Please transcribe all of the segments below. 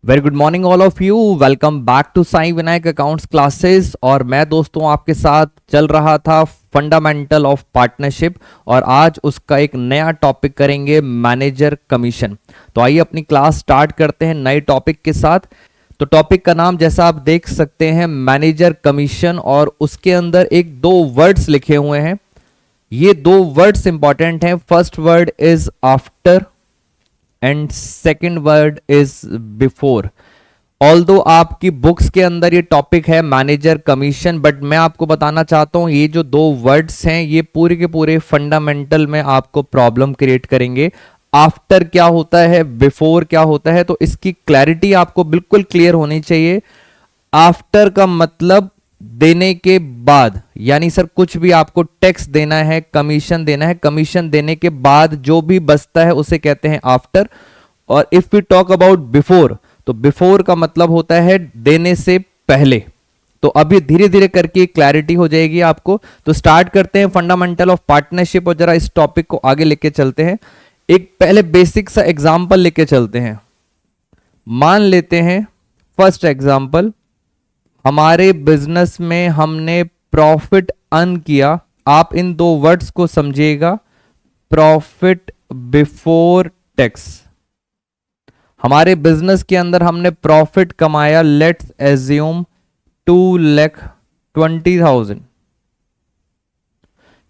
Very good morning all of you. Welcome back to Sai Vinayak accounts classes. और मैं दोस्तों आपके साथ चल रहा था फंडामेंटल ऑफ पार्टनरशिप, और आज उसका एक नया टॉपिक करेंगे, मैनेजर कमीशन। तो आइए अपनी क्लास स्टार्ट करते हैं नए टॉपिक के साथ। तो टॉपिक का नाम जैसा आप देख सकते हैं, मैनेजर कमीशन, और उसके अंदर एक दो वर्ड्स लिखे हुए हैं। ये दो वर्ड्स इंपॉर्टेंट हैं। First word is after and second word is before. Although आपकी बुक्स के अंदर ये टॉपिक है मैनेजर कमीशन, बट मैं आपको बताना चाहता हूं ये जो दो वर्ड्स हैं ये पूरे के पूरे फंडामेंटल में आपको प्रॉब्लम क्रिएट करेंगे। आफ्टर क्या होता है, बिफोर क्या होता है, तो इसकी क्लैरिटी आपको बिल्कुल क्लियर होनी चाहिए। आफ्टर का मतलब देने के बाद, यानी सर कुछ भी आपको टैक्स देना है, कमीशन देना है, कमीशन देने के बाद जो भी बचता है उसे कहते हैं आफ्टर। और if we talk about before, तो बिफोर का मतलब होता है देने से पहले। तो अभी धीरे धीरे करके क्लैरिटी हो जाएगी आपको। तो स्टार्ट करते हैं फंडामेंटल ऑफ पार्टनरशिप, और जरा इस टॉपिक को आगे लेके चलते हैं। एक पहले बेसिक सा एग्जांपल लेके चलते हैं। मान लेते हैं फर्स्ट एग्जांपल, हमारे बिजनेस में हमने प्रॉफिट अर्न किया। आप इन दो वर्ड्स को समझिएगा, प्रॉफिट बिफोर टैक्स। हमारे बिजनेस के अंदर हमने प्रॉफिट कमाया, लेट्स एज्यूम 2,20,000।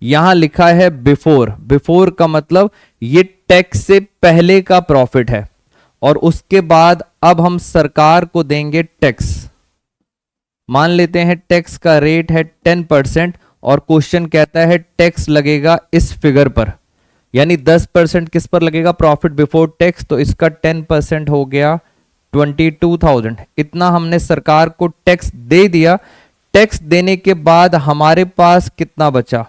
यहां लिखा है बिफोर। बिफोर का मतलब ये टैक्स से पहले का प्रॉफिट है, और उसके बाद अब हम सरकार को देंगे टैक्स। मान लेते हैं टैक्स का रेट है 10%, और क्वेश्चन कहता है टैक्स लगेगा इस फिगर पर, यानी 10% किस पर लगेगा, प्रॉफिट बिफोर टैक्स। तो इसका 10% हो गया 22,000। इतना हमने सरकार को टैक्स दे दिया। टैक्स देने के बाद हमारे पास कितना बचा,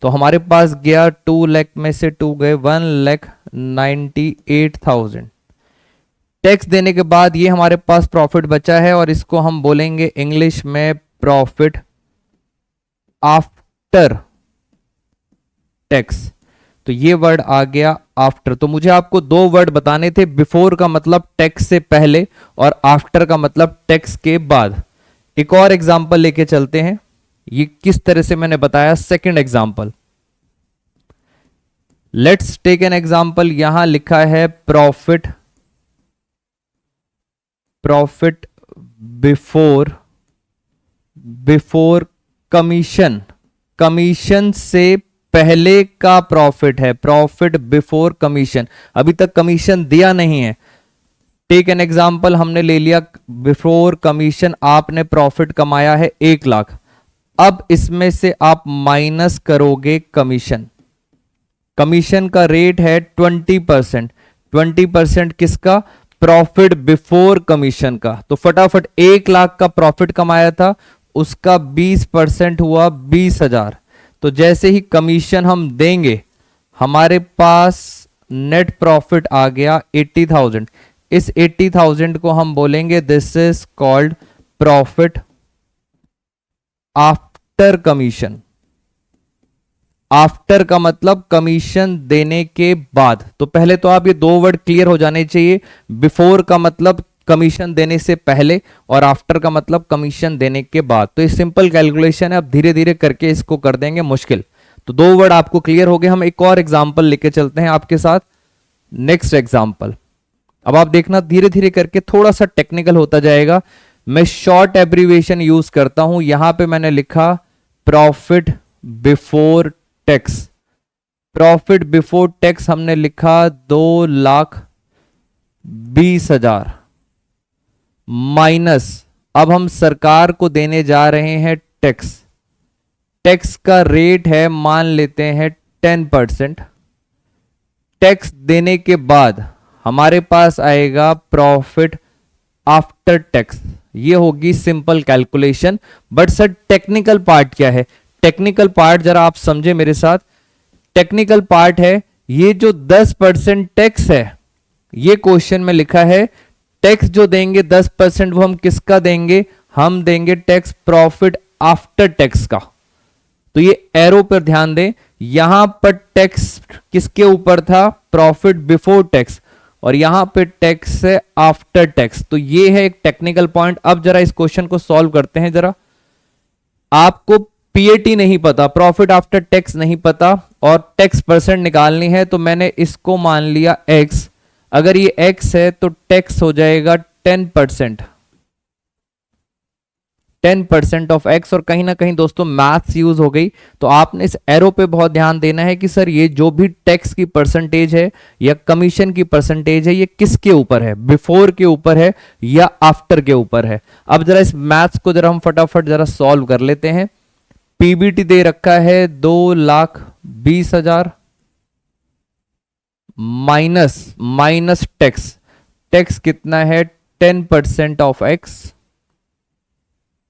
तो हमारे पास गया 2 लाख में से 2 गए, 1,98,000। टैक्स देने के बाद ये हमारे पास प्रॉफिट बचा है, और इसको हम बोलेंगे इंग्लिश में प्रॉफिट आफ्टर टैक्स। तो ये वर्ड आ गया आफ्टर। तो मुझे आपको दो वर्ड बताने थे, बिफोर का मतलब टैक्स से पहले, और आफ्टर का मतलब टैक्स के बाद। एक और एग्जांपल लेके चलते हैं, ये किस तरह से मैंने बताया। Second example, let's take an example. यहां लिखा है प्रॉफिट बिफोर कमीशन। कमीशन से पहले का प्रॉफिट है, प्रॉफिट बिफोर कमीशन। अभी तक कमीशन दिया नहीं है। टेक एन एग्जांपल, हमने ले लिया बिफोर कमीशन, आपने प्रॉफिट कमाया है 1 लाख। अब इसमें से आप माइनस करोगे कमीशन। कमीशन का रेट है 20%। 20% किसका, प्रॉफिट बिफोर कमीशन का। तो फटाफट 1 लाख का प्रॉफिट कमाया था, उसका 20% हुआ 20,000। तो जैसे ही कमीशन हम देंगे, हमारे पास नेट प्रॉफिट आ गया 80,000। इस 80,000 को हम बोलेंगे this is called profit after commission. After का मतलब कमीशन देने के बाद। तो पहले तो आप ये दो वर्ड क्लियर हो जाने चाहिए। बिफोर का मतलब कमीशन देने से पहले, और आफ्टर का मतलब कमीशन देने के बाद। तो ये सिंपल कैलकुलेशन है, अब धीरे धीरे करके इसको कर देंगे मुश्किल। तो दो वर्ड आपको क्लियर हो गए। हम एक और एग्जांपल लेके चलते हैं आपके साथ। नेक्स्ट एग्जांपल, अब आप देखना धीरे धीरे करके थोड़ा सा टेक्निकल होता जाएगा। मैं शॉर्ट एब्रीविएशन यूज करता हूं। यहां पे मैंने लिखा profit before tax. Profit before tax हमने लिखा 2,20,000 माइनस, अब हम सरकार को देने जा रहे हैं टैक्स। टैक्स का रेट है, मान लेते हैं 10%। टैक्स देने के बाद हमारे पास आएगा प्रॉफिट आफ्टर टैक्स। ये होगी simple calculation. But sir technical part क्या है, टेक्निकल पार्ट जरा आप समझे मेरे साथ। टेक्निकल पार्ट है, ये जो 10% टैक्स है, ये क्वेश्चन में लिखा है टैक्स जो देंगे 10% वो हम किसका देंगे, हम देंगे टैक्स प्रॉफिट आफ्टर टैक्स का। तो ये एरो पर ध्यान दें, यहां पर टैक्स किसके ऊपर था, प्रॉफिट बिफोर टैक्स, और यहां पे टैक्स है आफ्टर टैक्स। तो ये है एक टेक्निकल पॉइंट। अब जरा इस क्वेश्चन को सॉल्व करते हैं। जरा आपको पीएटी नहीं पता, प्रॉफिट आफ्टर टैक्स नहीं पता और टैक्स परसेंट निकालनी है, तो मैंने इसको मान लिया एक्स। अगर ये एक्स है तो टैक्स हो जाएगा 10%, 10% ऑफ एक्स। और कहीं ना कहीं दोस्तों मैथ्स यूज हो गई, तो आपने इस एरो पे बहुत ध्यान देना है कि सर ये जो भी टैक्स की परसेंटेज है या कमीशन की परसेंटेज है, ये किसके ऊपर है, बिफोर के ऊपर है या आफ्टर के ऊपर है। अब जरा इस मैथ्स को जरा हम फटाफट जरा सॉल्व कर लेते हैं। पीबीटी दे रखा है 2,20,000 माइनस टैक्स, टैक्स कितना है 10% of x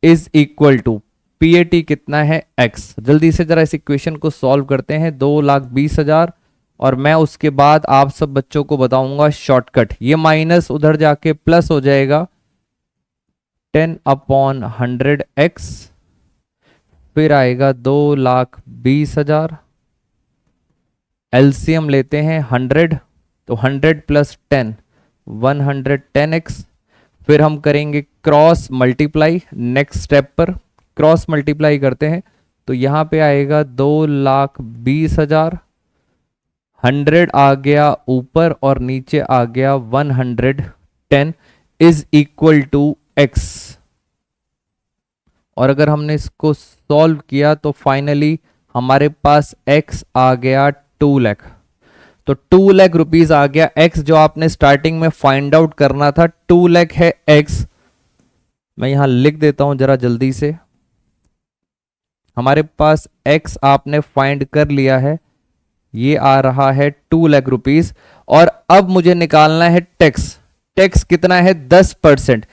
is equal to PAT कितना है एक्स। जल्दी से जरा इस इक्वेशन को सॉल्व करते हैं। 2,20,000 और मैं उसके बाद आप सब बच्चों को बताऊंगा शॉर्टकट। ये माइनस उधर जाके प्लस हो जाएगा 10/100 एक्स, फिर आएगा 2,20,000। एलसीएम लेते हैं 100, तो 100 प्लस 10 110x। फिर हम करेंगे क्रॉस मल्टीप्लाई, नेक्स्ट स्टेप पर क्रॉस मल्टीप्लाई करते हैं, तो यहां पे आएगा 2,20,000, 100 आ गया ऊपर और नीचे आ गया 110 इज इक्वल टू एक्स। और अगर हमने इसको सॉल्व किया तो फाइनली हमारे पास x आ गया 2 लाख। तो 2 लाख रुपीज आ गया। x जो आपने स्टार्टिंग में फाइंड आउट करना था 2 लाख है x। मैं यहां लिख देता हूं जरा जल्दी से। हमारे पास x आपने फाइंड कर लिया है, ये आ रहा है 2 लाख रुपीज। और अब मुझे निकालना है टैक्स। टैक्स कितना है 10%,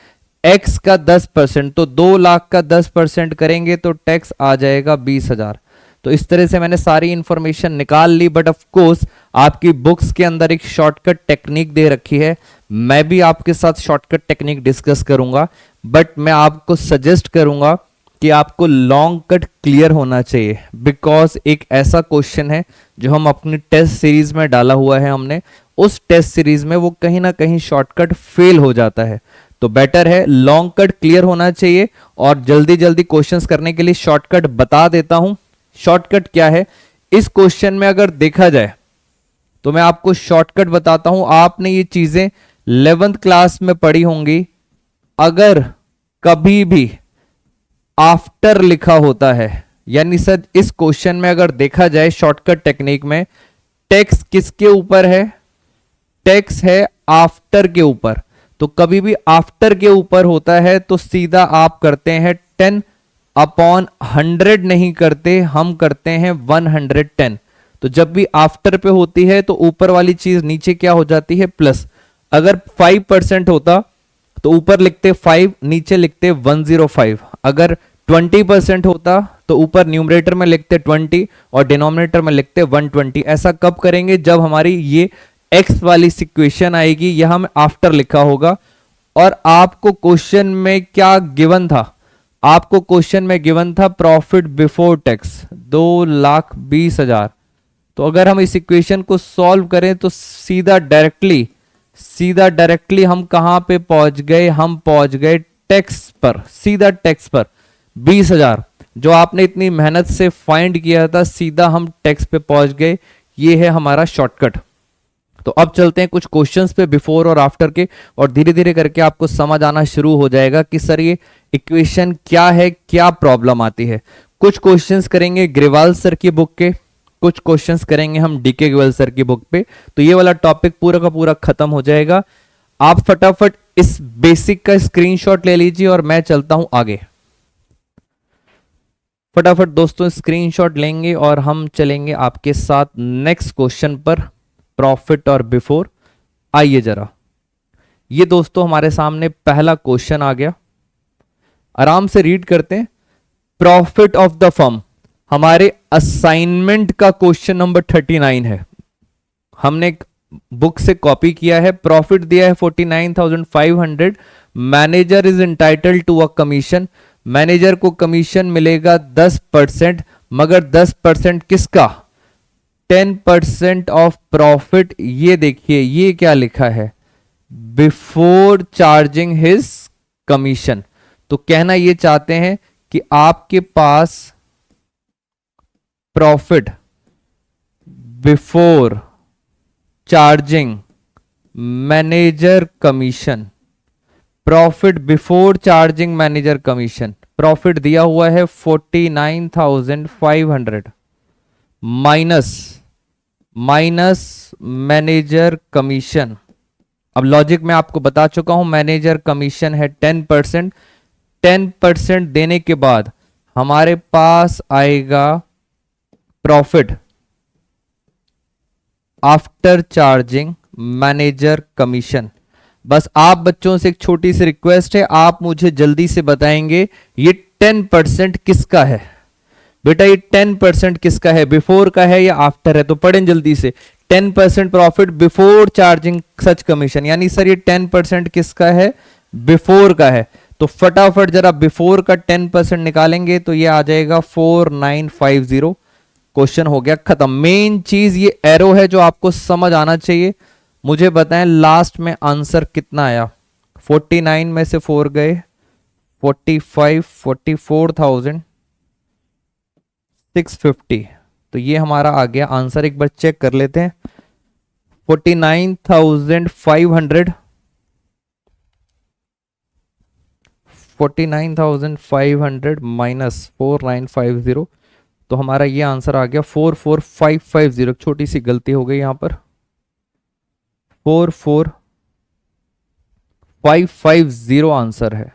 x का 10%, तो 2 लाख का 10% करेंगे तो टैक्स आ जाएगा 20,000। तो इस तरह से मैंने सारी इंफॉर्मेशन निकाल ली। बट ऑफ कोर्स आपकी बुक्स के अंदर एक शॉर्टकट टेक्निक दे रखी है, मैं भी आपके साथ शॉर्टकट टेक्निक डिस्कस करूंगा, बट मैं आपको सजेस्ट करूंगा कि आपको लॉन्ग कट क्लियर होना चाहिए। बिकॉज एक ऐसा क्वेश्चन है जो हम अपनी टेस्ट सीरीज में डाला हुआ है हमने, उस टेस्ट सीरीज में वो कहीं ना कहीं शॉर्टकट फेल हो जाता है। तो बेटर है लॉन्ग कट क्लियर होना चाहिए। और जल्दी जल्दी क्वेश्चंस करने के लिए शॉर्टकट बता देता हूं। शॉर्टकट क्या है इस क्वेश्चन में अगर देखा जाए तो मैं आपको शॉर्टकट बताता हूं। आपने ये चीजें 11th क्लास में पढ़ी होंगी। अगर कभी भी आफ्टर लिखा होता है, यानी सर इस क्वेश्चन में अगर देखा जाए शॉर्टकट टेक्निक में, टैक्स किसके ऊपर है, टैक्स है आफ्टर के ऊपर। तो कभी भी आफ्टर के ऊपर होता है तो सीधा आप करते हैं 10/100 नहीं करते, हम करते हैं 110। तो जब भी आफ्टर पे होती है तो ऊपर वाली चीज नीचे क्या हो जाती है प्लस। अगर 5% होता तो ऊपर लिखते 5, नीचे लिखते 105। अगर 20% होता तो ऊपर न्यूमरेटर में लिखते 20 और डिनोमिनेटर में लिखते 120। ऐसा कब करेंगे, जब हमारी ये x वाली सिक्वेशन आएगी, यहां में आफ्टर लिखा होगा। और आपको क्वेश्चन में क्या गिवन था, आपको क्वेश्चन में गिवन था प्रॉफिट बिफोर टैक्स 2,20,000। तो अगर हम इस इक्वेशन को सॉल्व करें तो सीधा डायरेक्टली हम कहां पे पहुंच गए, हम पहुंच गए टैक्स पर, सीधा टैक्स पर 20,000 जो आपने इतनी मेहनत से फाइंड किया था, सीधा हम टैक्स पे पहुंच गए। ये है हमारा शॉर्टकट। तो अब चलते हैं कुछ क्वेश्चंस पे बिफोर और आफ्टर के, और धीरे धीरे करके आपको समझ आना शुरू हो जाएगा कि सर ये इक्वेशन क्या है, क्या प्रॉब्लम आती है। कुछ क्वेश्चंस करेंगे ग्रेवाल सर की बुक के, कुछ क्वेश्चंस करेंगे हम डीके ग्रेवाल सर की बुक पे। तो ये वाला टॉपिक पूरा का पूरा खत्म हो जाएगा। आप फटाफट इस बेसिक का स्क्रीनशॉट ले लीजिए और मैं चलता हूं आगे। फटाफट दोस्तों स्क्रीनशॉट लेंगे और हम चलेंगे आपके साथ नेक्स्ट क्वेश्चन पर, प्रॉफिट और बिफोर। आइए जरा, ये दोस्तों हमारे सामने पहला क्वेश्चन आ गया, आराम से रीड करते हैं। प्रॉफिट ऑफ द फर्म हमारे असाइनमेंट का क्वेश्चन नंबर 39 है, हमने बुक से कॉपी किया है। प्रॉफिट दिया है 49,500। Manager is entitled to a commission, manager को कमीशन मिलेगा 10%, मगर 10% किसका, 10% ऑफ प्रॉफिट। ये देखिए ये क्या लिखा है, बिफोर चार्जिंग हिज कमीशन। तो कहना ये चाहते हैं कि आपके पास profit before charging manager commission, profit before charging manager commission, profit दिया हुआ है 49,500 माइनस मैनेजर कमीशन। अब लॉजिक में आपको बता चुका हूं, मैनेजर कमीशन है 10%। 10% देने के बाद हमारे पास आएगा profit after charging manager commission. बस आप बच्चों से एक छोटी सी रिक्वेस्ट है, आप मुझे जल्दी से बताएंगे ये 10% किसका है। बेटा ये 10% किसका है, बिफोर का है या आफ्टर है? तो पढ़ें जल्दी से। 10% प्रॉफिट बिफोर चार्जिंग सच कमीशन, यानी सर ये 10% किसका है, बिफोर का है। तो फटाफट जरा बिफोर का 10% निकालेंगे तो ये आ जाएगा 4950। क्वेश्चन हो गया खत्म। मेन चीज ये एरो है जो आपको समझ आना चाहिए। मुझे बताएं लास्ट में आंसर कितना आया। 49 में से 4 गए, 45, 44,650। तो ये हमारा आ गया आंसर। एक बार चेक कर लेते हैं। 49,500 माइनस 4950, तो हमारा ये आंसर आ गया 44550। छोटी सी गलती हो गई यहां पर, 44550 आंसर है।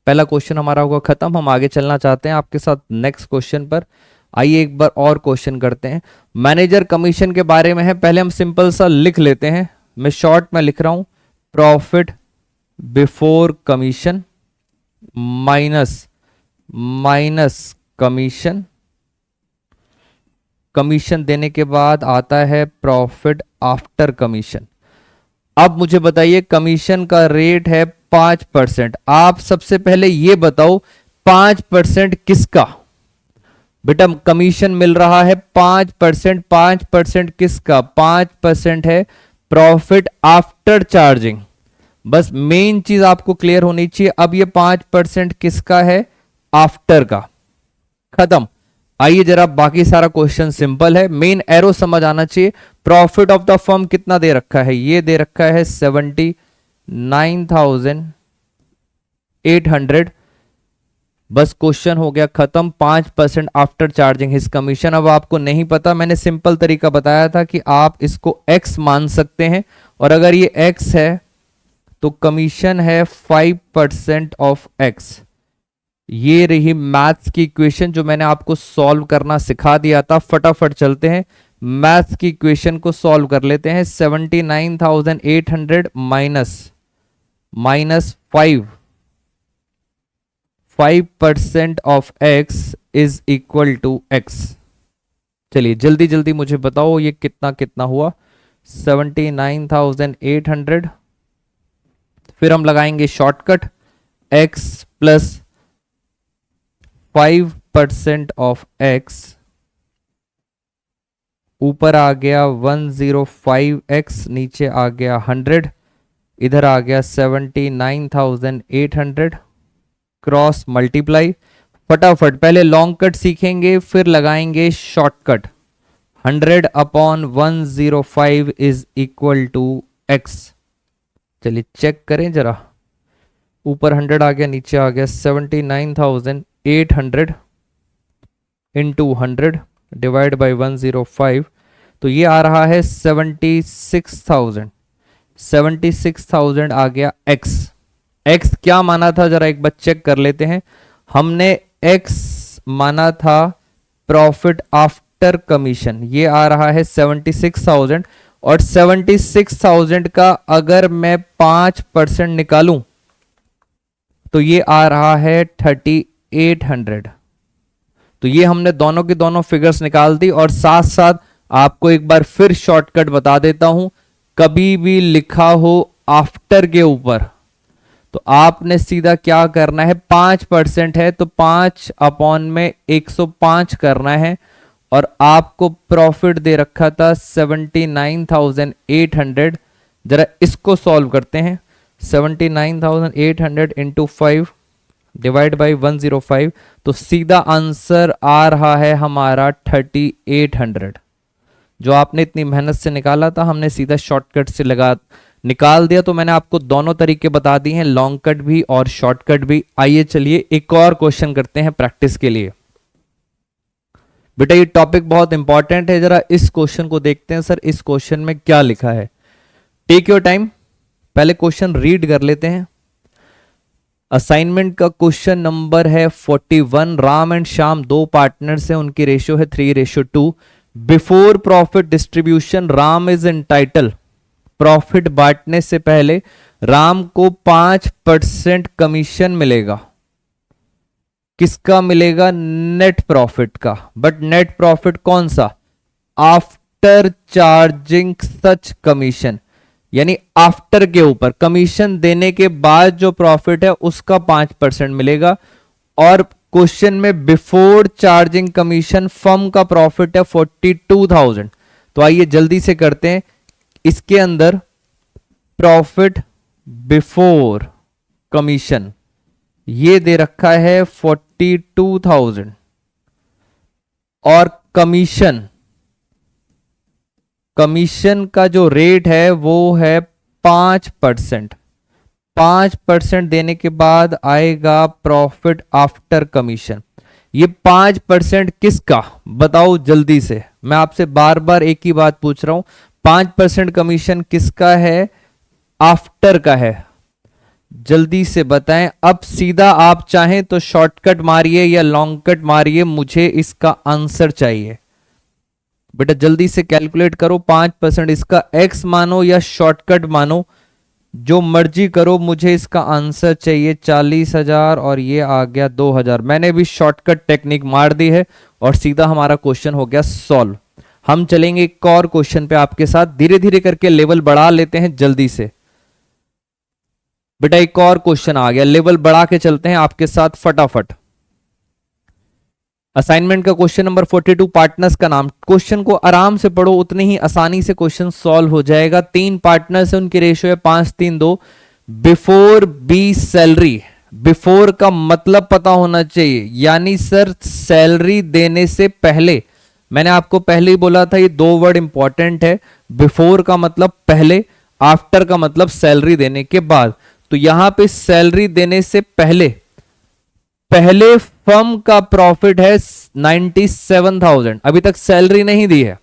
पहला क्वेश्चन हमारा होगा खत्म। हम आगे चलना चाहते हैं आपके साथ नेक्स्ट क्वेश्चन पर। आइए एक बार और क्वेश्चन करते हैं। मैनेजर कमीशन के बारे में है, पहले हम सिंपल सा लिख लेते हैं। मैं शॉर्ट में लिख रहा हूं, profit before commission minus commission. Commission देने के बाद आता है प्रॉफिट आफ्टर कमीशन। अब मुझे बताइए कमीशन का रेट है 5%। आप सबसे पहले ये बताओ 5% किसका? बेटा कमीशन मिल रहा है 5%। 5% किसका? 5% है प्रॉफिट आफ्टर चार्जिंग। बस मेन चीज आपको क्लियर होनी चाहिए। अब ये 5% किसका है? आफ्टर का। खत्म। आइए जरा बाकी सारा क्वेश्चन सिंपल है, मेन एरो समझ आना चाहिए। प्रॉफिट ऑफ द फर्म कितना दे रखा है? ये दे रखा है 79,800। बस क्वेश्चन हो गया खत्म। 5% आफ्टर चार्जिंग हिज कमीशन। अब आपको नहीं पता, मैंने सिंपल तरीका बताया था कि आप इसको x मान सकते हैं, और अगर ये x है तो कमीशन है 5% ऑफ x। ये रही मैथ्स की इक्वेशन जो मैंने आपको सॉल्व करना सिखा दिया था। फटाफट चलते हैं मैथ्स की इक्वेशन को सॉल्व कर लेते हैं। 79,800 minus 5% of x is equal to x। चलिए जल्दी जल्दी मुझे बताओ ये कितना कितना हुआ। 79,800, फिर हम लगाएंगे shortcut, x plus 5% of x, ऊपर आ गया 105x, नीचे आ गया 100, इधर आ गया 79,800, क्रॉस मल्टीप्लाई। फटाफट पहले लॉन्ग कट सीखेंगे फिर लगाएंगे shortcut. 100 upon 105 is equal to x। चलिए चेक करें जरा, ऊपर 100 आ गया, नीचे आ गया 79,800 इंटू 100 डिवाइड बाई 105, तो ये आ रहा है 76,000। 76,000 आ गया x। x क्या माना था जरा एक बार चेक कर लेते हैं। हमने x माना था प्रॉफिट आफ्टर कमीशन, ये आ रहा है 76,000, और 76,000 का अगर मैं 5% निकालूं तो ये आ रहा है 3800। तो ये हमने दोनों की दोनों फिगर्स निकाल दी। और साथ साथ आपको एक बार फिर शॉर्टकट बता देता हूं, कभी भी लिखा हो आफ्टर के ऊपर तो आपने सीधा क्या करना है, 5% है तो 5 अपॉन में 105 करना है, और आपको प्रॉफिट दे रखा था 79,800। जरा इसको सॉल्व करते हैं। 79,800 इंटू 5 डिवाइड बाई 105, तो सीधा आंसर आ रहा है हमारा 3800। जो आपने इतनी मेहनत से निकाला था, हमने सीधा शॉर्टकट से निकाल दिया। तो मैंने आपको दोनों तरीके बता दिए हैं, लॉन्ग कट भी और शॉर्टकट भी। आइए चलिए एक और क्वेश्चन करते हैं प्रैक्टिस के लिए। बेटा ये टॉपिक बहुत इंपॉर्टेंट है, जरा इस क्वेश्चन को देखते हैं। सर इस क्वेश्चन में क्या लिखा है? टेक योर टाइम, पहले क्वेश्चन रीड कर लेते हैं। असाइनमेंट का क्वेश्चन नंबर है 41। राम एंड श्याम दो पार्टनर्स हैं, उनकी रेशियो है 3:2। Before profit distribution Ram is entitle, profit बांटने से पहले राम को 5% कमीशन मिलेगा। किसका मिलेगा? नेट प्रॉफिट का। बट नेट प्रॉफिट कौन सा? आफ्टर चार्जिंग सच कमीशन, यानी आफ्टर के ऊपर, कमीशन देने के बाद जो प्रॉफिट है उसका 5% मिलेगा। और क्वेश्चन में बिफोर चार्जिंग कमीशन फर्म का प्रॉफिट है 42,000। तो आइए जल्दी से करते हैं। इसके अंदर प्रॉफिट बिफोर कमीशन ये दे रखा है 42,000 और कमीशन का जो रेट है वो है 5%। 5% देने के बाद आएगा प्रॉफिट आफ्टर कमीशन। ये 5% किसका बताओ जल्दी से, मैं आपसे बार बार एक ही बात पूछ रहा हूं। 5% कमीशन किसका है? आफ्टर का है। जल्दी से बताएं। अब सीधा आप चाहें तो शॉर्टकट मारिए या लॉन्ग कट मारिए, मुझे इसका आंसर चाहिए। बेटा जल्दी से कैलकुलेट करो। 5% इसका एक्स मानो या शॉर्टकट मानो, जो मर्जी करो, मुझे इसका आंसर चाहिए। 40,000 और ये आ गया 2,000। मैंने भी शॉर्टकट टेक्निक मार दी है और सीधा हमारा क्वेश्चन हो गया सॉल्व। हम चलेंगे एक और क्वेश्चन पे आपके साथ, धीरे धीरे करके लेवल बढ़ा लेते हैं जल्दी से। बेटा एक और क्वेश्चन आ गया, लेवल बढ़ा के चलते हैं आपके साथ फटाफट। असाइनमेंट का क्वेश्चन नंबर 42, पार्टनर्स का नाम। क्वेश्चन को आराम से पढ़ो, उतनी ही आसानी से क्वेश्चन सॉल्व हो जाएगा। 3 पार्टनर्स है, उनकी रेशियो है 5:3:2। बिफोर बी सैलरी, बिफोर का मतलब पता होना चाहिए, यानी सर सैलरी देने से पहले। मैंने आपको पहले ही बोला था ये 2 वर्ड इंपॉर्टेंट है। बिफोर का मतलब पहले, आफ्टर का मतलब सैलरी देने के बाद। तो यहां पे सैलरी देने से पहले फर्म का प्रॉफिट है 97,000। अभी तक सैलरी नहीं दी है,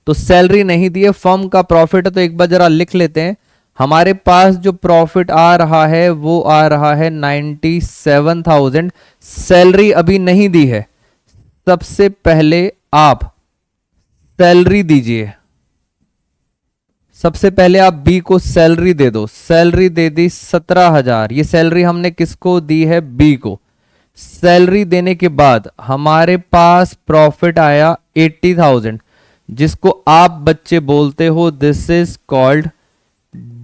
तो सैलरी नहीं दी है, फर्म का प्रॉफिट है। तो एक बार जरा लिख लेते हैं। हमारे पास जो प्रॉफिट आ रहा है वो आ रहा है 97,000। सैलरी अभी नहीं दी है, सबसे पहले आप सैलरी दीजिए। सबसे पहले आप बी को सैलरी दे दो। सैलरी दे दी 17,000। ये सैलरी हमने किसको दी है? बी को। सैलरी देने के बाद हमारे पास प्रॉफिट आया 80,000, जिसको आप बच्चे बोलते हो this is called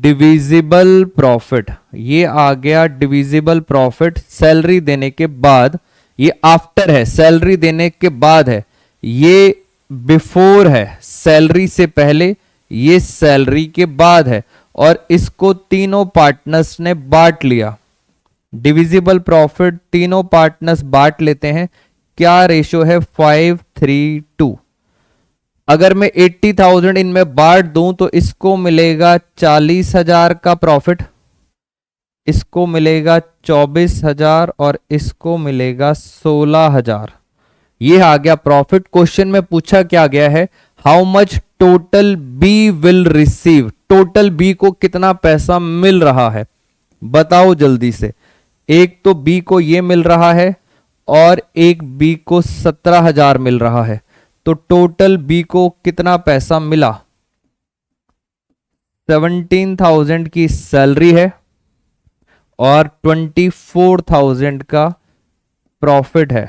divisible profit. ये आ गया डिविजिबल प्रॉफिट सैलरी देने के बाद। ये आफ्टर है, सैलरी देने के बाद है। ये बिफोर है, सैलरी से पहले। ये सैलरी के बाद है। और इसको तीनों पार्टनर्स ने बांट लिया। डिविजिबल प्रॉफिट तीनों पार्टनर्स बांट लेते हैं। क्या रेशो है? 5:3:2। अगर मैं 80,000 इनमें बांट दूं तो इसको मिलेगा 40,000 का प्रॉफिट, इसको मिलेगा 24,000 और इसको मिलेगा 16,000। ये आ गया प्रॉफिट। क्वेश्चन में पूछा क्या गया है? How much total B will receive. Total B को कितना पैसा मिल रहा है बताओ जल्दी से। एक तो बी को ये मिल रहा है और एक बी को 17,000 मिल रहा है। तो टोटल बी को कितना पैसा मिला? 17,000 की सैलरी है और 24,000 का प्रॉफिट है।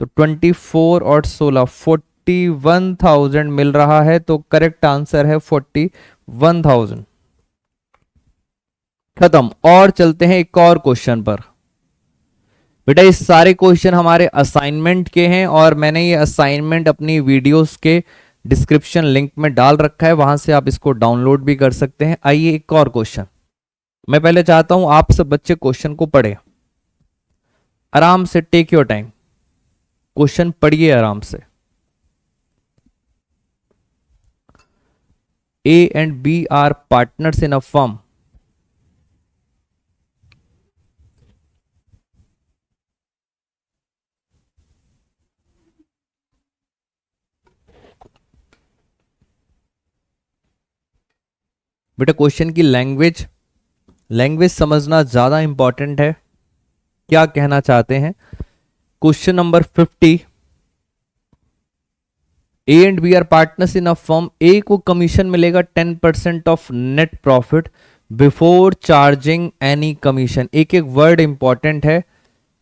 तो 24 और 16 41,000 मिल रहा है। तो करेक्ट आंसर है 41,000। खत्म। और चलते हैं एक और क्वेश्चन पर। बेटा ये सारे क्वेश्चन हमारे असाइनमेंट के हैं और मैंने ये असाइनमेंट अपनी वीडियोस के डिस्क्रिप्शन लिंक में डाल रखा है, वहां से आप इसको डाउनलोड भी कर सकते हैं। आइए एक और क्वेश्चन। मैं पहले चाहता हूं आप सब बच्चे क्वेश्चन को पढ़े आराम से, टेक योर टाइम, क्वेश्चन पढ़िए आराम से। A and B are partners in a firm. बेटा क्वेश्चन की लैंग्वेज समझना ज्यादा इंपॉर्टेंट है। क्या कहना चाहते हैं? Question number 50, A and B are partners in a firm. A को कमीशन मिलेगा 10% of net profit before charging any commission. एक एक वर्ड इंपॉर्टेंट है,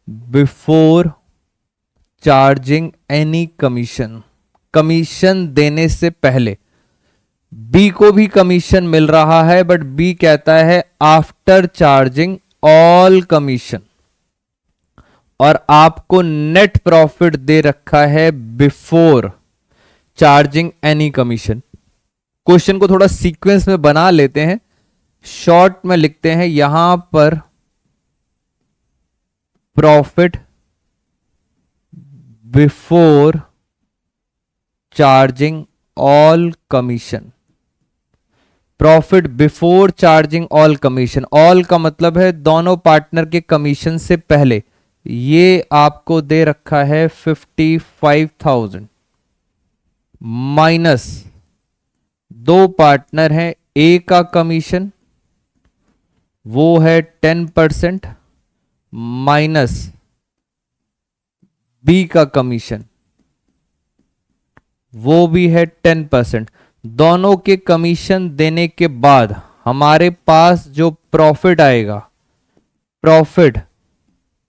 before charging any commission, commission देने से पहले। बी को भी कमीशन मिल रहा है बट बी कहता है आफ्टर चार्जिंग ऑल कमीशन, और आपको नेट प्रॉफिट दे रखा है before charging any commission. Question को थोड़ा सीक्वेंस में बना लेते हैं, शॉर्ट में लिखते हैं। यहां पर profit before charging all commission, profit before charging all commission. All का मतलब है दोनों पार्टनर के कमीशन से पहले। ये आपको दे रखा है 55,000 माइनस दो पार्टनर हैं, ए का कमीशन वो है 10% माइनस बी का कमीशन वो भी है 10%। दोनों के कमीशन देने के बाद हमारे पास जो प्रॉफिट आएगा, प्रॉफिट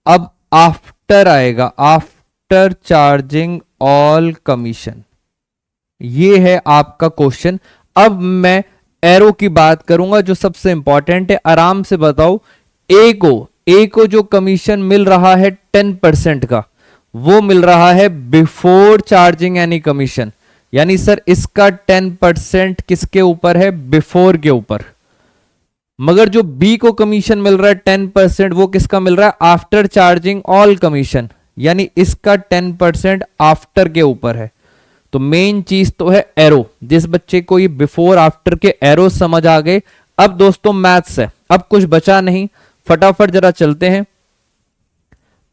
अब आफ्टर आएगा, आफ्टर चार्जिंग ऑल कमीशन। ये है आपका क्वेश्चन। अब मैं एरो की बात करूंगा जो सबसे इंपॉर्टेंट है, आराम से बताओ। ए को जो कमीशन मिल रहा है 10% का, वो मिल रहा है बिफोर चार्जिंग एनी कमीशन। यानी सर इसका 10% किसके ऊपर है? बिफोर के ऊपर। मगर जो बी को कमीशन मिल रहा है 10%, वो किसका मिल रहा है? आफ्टर चार्जिंग ऑल कमीशन, यानी इसका 10% आफ्टर के ऊपर है। तो मेन चीज तो है एरो। जिस बच्चे को ये बिफोर आफ्टर के एरो समझ आ गए, अब दोस्तों मैथ्स है, अब कुछ बचा नहीं, फटाफट जरा चलते हैं।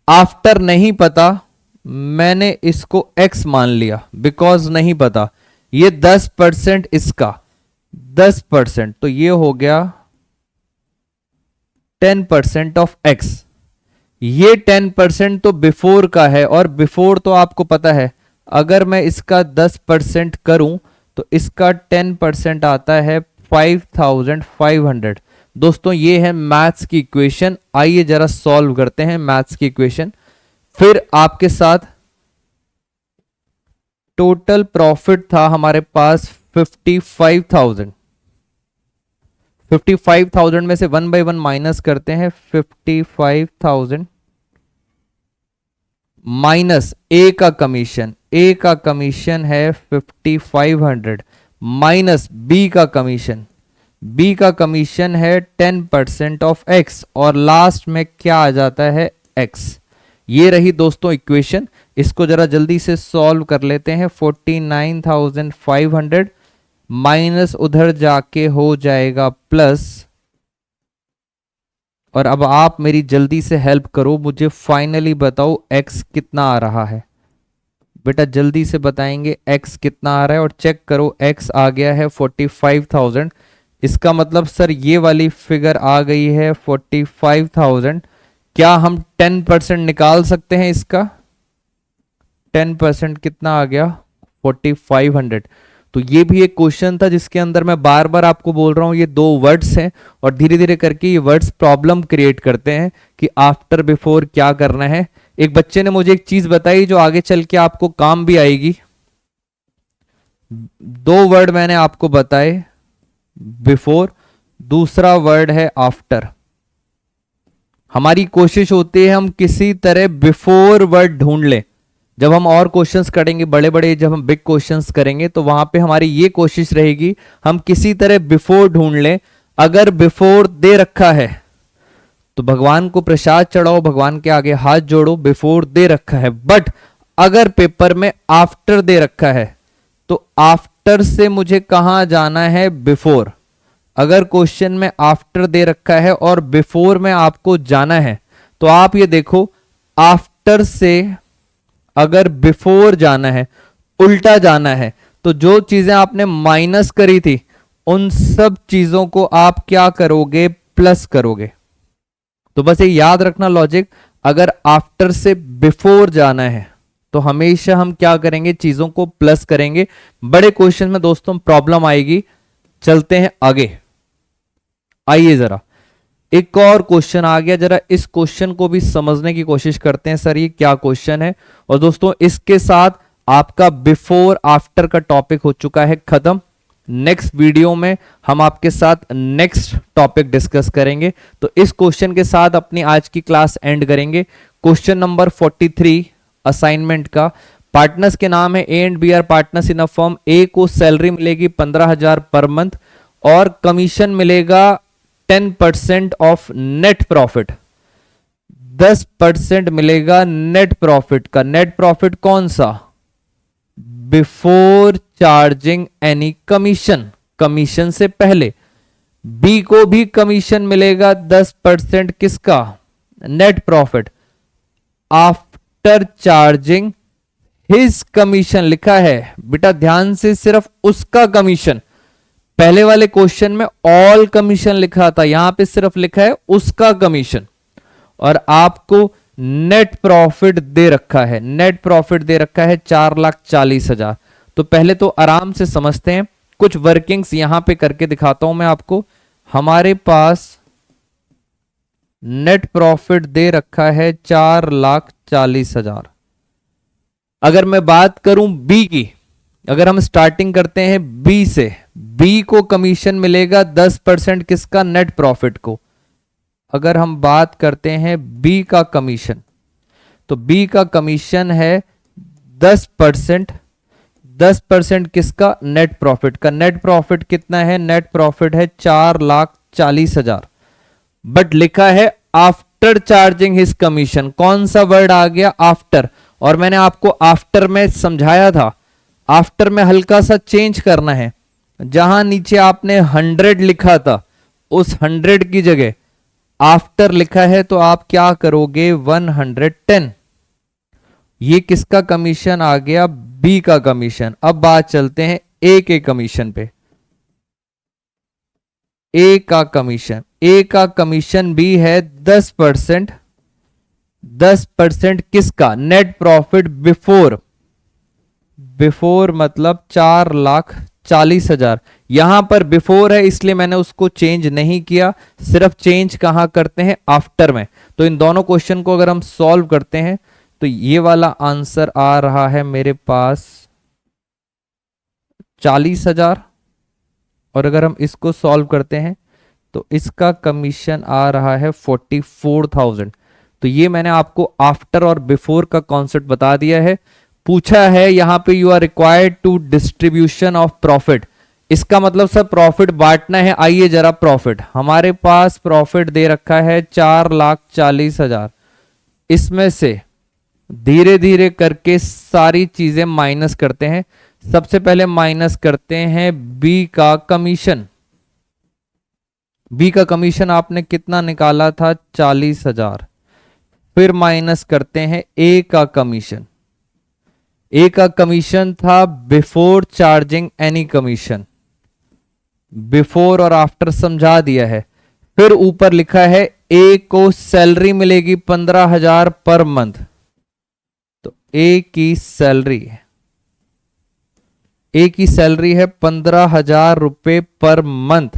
आफ्टर नहीं पता, मैंने इसको x मान लिया बिकॉज नहीं पता। ये 10% इसका 10%, तो ये हो गया 10% ऑफ x। ये 10% तो बिफोर का है, और बिफोर तो आपको पता है अगर मैं इसका 10% करूं तो इसका 10% आता है 5,500। दोस्तों ये है मैथ्स की इक्वेशन। आइए जरा सॉल्व करते हैं मैथ्स की इक्वेशन। फिर आपके साथ टोटल प्रॉफिट था हमारे पास 55,000। 55,000 में से 1 by 1 माइनस करते हैं। 55,000 माइनस ए का कमीशन, ए का कमीशन है 5500 माइनस बी का कमीशन, बी का कमीशन है 10% ऑफ एक्स, और लास्ट में क्या आ जाता है? एक्स। ये रही दोस्तों इक्वेशन। इसको जरा जल्दी से सॉल्व कर लेते हैं। 49,500 माइनस उधर जाके हो जाएगा प्लस, और अब आप मेरी जल्दी से हेल्प करो, मुझे फाइनली बताओ x कितना आ रहा है। बेटा जल्दी से बताएंगे x कितना आ रहा है, और चेक करो x आ गया है 45,000। इसका मतलब सर ये वाली फिगर आ गई है 45,000। क्या हम 10% निकाल सकते हैं इसका? 10% कितना आ गया? 4500। तो ये भी एक क्वेश्चन था जिसके अंदर मैं बार बार आपको बोल रहा हूं ये दो वर्ड्स हैं, और धीरे धीरे करके ये वर्ड्स प्रॉब्लम क्रिएट करते हैं कि आफ्टर बिफोर क्या करना है। एक बच्चे ने मुझे एक चीज बताई जो आगे चल के आपको काम भी आएगी। दो वर्ड मैंने आपको बताए, बिफोर, दूसरा वर्ड है आफ्टर। हमारी कोशिश होती है हम किसी तरह बिफोर वर्ड ढूंढ लें। जब हम और क्वेश्चंस करेंगे बड़े बड़े, जब हम बिग क्वेश्चंस करेंगे तो वहां पे हमारी ये कोशिश रहेगी हम किसी तरह बिफोर ढूंढ लें। अगर बिफोर दे रखा है तो भगवान को प्रसाद चढ़ाओ, भगवान के आगे हाथ जोड़ो, बिफोर दे रखा है। बट अगर पेपर में आफ्टर दे रखा है तो आफ्टर से मुझे कहां जाना है? बिफोर। अगर क्वेश्चन में आफ्टर दे रखा है और बिफोर में आपको जाना है तो आप ये देखो, आफ्टर से अगर बिफोर जाना है, उल्टा जाना है, तो जो चीजें आपने माइनस करी थी उन सब चीजों को आप क्या करोगे? प्लस करोगे। तो बस ये याद रखना लॉजिक, अगर आफ्टर से बिफोर जाना है तो हमेशा हम क्या करेंगे? चीजों को प्लस करेंगे। बड़े क्वेश्चन में दोस्तों प्रॉब्लम आएगी। चलते हैं आगे। आइए जरा एक और क्वेश्चन आ गया, जरा इस क्वेश्चन को भी समझने की कोशिश करते हैं। सर ये क्या क्वेश्चन है? और दोस्तों इसके साथ आपका बिफोर आफ्टर का टॉपिक हो चुका है खत्म। नेक्स्ट वीडियो में हम आपके साथ नेक्स्ट टॉपिक डिस्कस करेंगे। तो इस क्वेश्चन के साथ अपनी आज की क्लास एंड करेंगे। क्वेश्चन नंबर 43 असाइनमेंट का, पार्टनर्स के नाम है A and B are partners in a firm. A को सैलरी मिलेगी 15,000 पर मंथ और कमीशन मिलेगा 10% ऑफ नेट प्रॉफिट। 10% मिलेगा नेट प्रॉफिट का। नेट प्रॉफिट कौन सा? Before charging any commission, commission से पहले। बी को भी कमीशन मिलेगा 10%, किसका? Net profit. After charging his commission लिखा है बेटा, ध्यान से, सिर्फ उसका कमीशन। पहले वाले क्वेश्चन में ऑल कमीशन लिखा था, यहां पे सिर्फ लिखा है उसका कमीशन। और आपको नेट प्रॉफिट दे रखा है, नेट प्रॉफिट दे रखा है 4,40,000। तो पहले तो आराम से समझते हैं, कुछ वर्किंग्स यहां पे करके दिखाता हूं मैं आपको। हमारे पास नेट प्रॉफिट दे रखा है 4,40,000। अगर मैं बात करूं बी की, अगर हम स्टार्टिंग करते हैं बी से, बी को कमीशन मिलेगा 10%, किसका? नेट प्रॉफिट को। अगर हम बात करते हैं बी का कमीशन, तो बी का कमीशन है 10%। 10% किसका? नेट प्रॉफिट का। नेट प्रॉफिट कितना है? नेट प्रॉफिट है 4,40,000। बट लिखा है आफ्टर चार्जिंग हिज कमीशन। कौन सा वर्ड आ गया? आफ्टर। और मैंने आपको आफ्टर में समझाया था, आफ्टर में हल्का सा चेंज करना है। जहां नीचे आपने 100 लिखा था, उस 100 की जगह आफ्टर लिखा है, तो आप क्या करोगे? 110। ये किसका कमीशन आ गया? बी का कमीशन। अब बात चलते हैं ए के कमीशन पे। ए का कमीशन, ए का कमीशन भी है 10%। 10% किसका? Net profit before. बिफोर मतलब 4,40,000। यहां पर बिफोर है इसलिए मैंने उसको चेंज नहीं किया, सिर्फ चेंज कहां करते हैं? आफ्टर में। तो इन दोनों क्वेश्चन को अगर हम सॉल्व करते हैं तो ये वाला आंसर आ रहा है मेरे पास 40,000। और अगर हम इसको सॉल्व करते हैं तो इसका कमीशन आ रहा है 44,000। तो ये मैंने आपको आफ्टर और बिफोर का कॉन्सेप्ट बता दिया है। पूछा है यहां पे you are required to distribution of profit. इसका मतलब सर प्रॉफिट बांटना है। आइए जरा, प्रॉफिट, हमारे पास प्रॉफिट दे रखा है 4,40,000। इसमें से धीरे धीरे करके सारी चीजें माइनस करते हैं। सबसे पहले माइनस करते हैं बी का कमीशन। बी का कमीशन आपने कितना निकाला था? 40,000। फिर माइनस करते हैं ए का कमीशन। ए का कमीशन था before charging any commission. Before और आफ्टर समझा दिया है। फिर ऊपर लिखा है ए को सैलरी मिलेगी 15,000 पर मंथ। तो ए की सैलरी है 15,000 रुपए पर मंथ।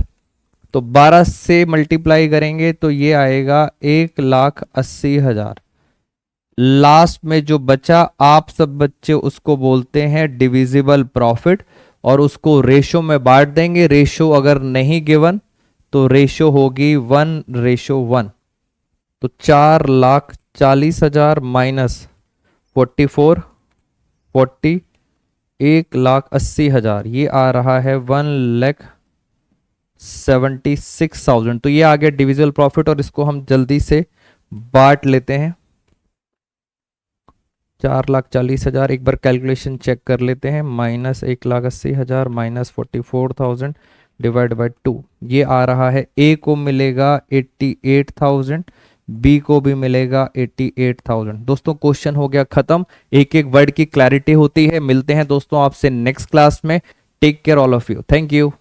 तो 12 से मल्टीप्लाई करेंगे तो ये आएगा 1,80,000। लास्ट में जो बचा आप सब बच्चे उसको बोलते हैं डिविजिबल प्रॉफिट, और उसको रेशो में बांट देंगे। रेशो अगर नहीं गिवन तो रेशो होगी 1:1। तो 4,40,000 माइनस 44, 40, 1,80,000, ये आ रहा है 1,76,000। तो ये आ गया डिविजिबल प्रॉफिट और इसको हम जल्दी से बांट लेते हैं। 4,40,000, एक बार कैलकुलेशन चेक कर लेते हैं। माइनस 1,80,000 माइनस 44,000 डिवाइड बाई 2, ये आ रहा है। ए को मिलेगा 88,000, बी को भी मिलेगा 88,000। दोस्तों क्वेश्चन हो गया खत्म। एक एक वर्ड की क्लैरिटी होती है। मिलते हैं दोस्तों आपसे नेक्स्ट क्लास में। Take care all of you. Thank you.